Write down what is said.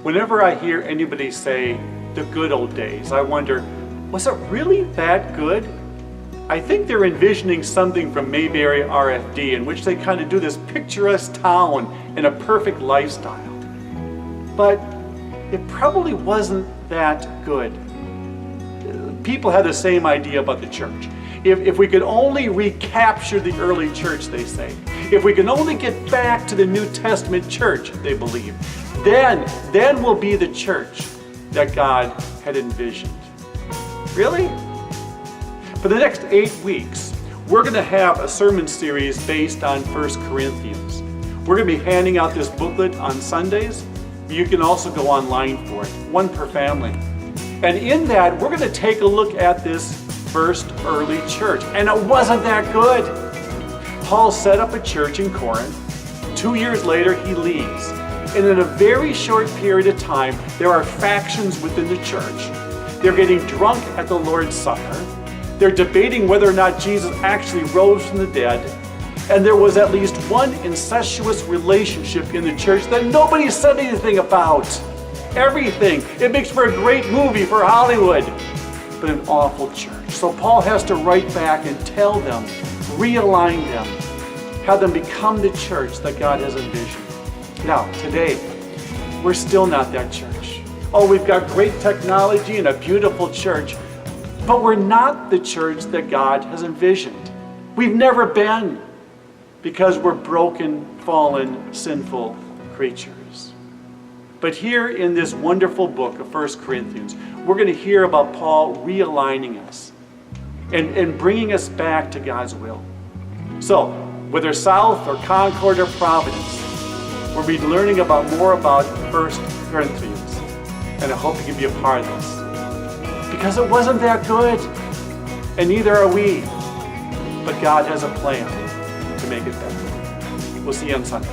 Whenever I hear anybody say the good old days, I wonder, was it really that good? I think they're envisioning something from Mayberry RFD in which they kind of do this picturesque town and a perfect lifestyle. But it probably wasn't that good. People have the same idea about the church. If we could only recapture the early church, they say, if we can only get back to the New Testament church, they believe, then we'll be the church that God had envisioned. Really? For the next 8 weeks, we're going to have a sermon series based on 1 Corinthians. We're going to be handing out this booklet on Sundays. You can also go online for it, one per family. And in that, we're going to take a look at this first early church. And it wasn't that good. Paul set up a church in Corinth. 2 years later, he leaves. And in a very short period of time, there are factions within the church. They're getting drunk at the Lord's Supper. They're debating whether or not Jesus actually rose from the dead. And there was at least one incestuous relationship in the church that nobody said anything about. Everything. It makes for a great movie for Hollywood, but an awful church. So Paul has to write back and tell them, realign them, have them become the church that God has envisioned. Now, today, we're still not that church. Oh, we've got great technology and a beautiful church, but we're not the church that God has envisioned. We've never been, because we're broken, fallen, sinful creatures. But here in this wonderful book of 1 Corinthians, we're going to hear about Paul realigning us and bringing us back to God's will. So, whether South or Concord or Providence, we'll be learning more about 1 Corinthians. And I hope you can be a part of this. Because it wasn't that good. And neither are we. But God has a plan to make it better. We'll see you on Sunday.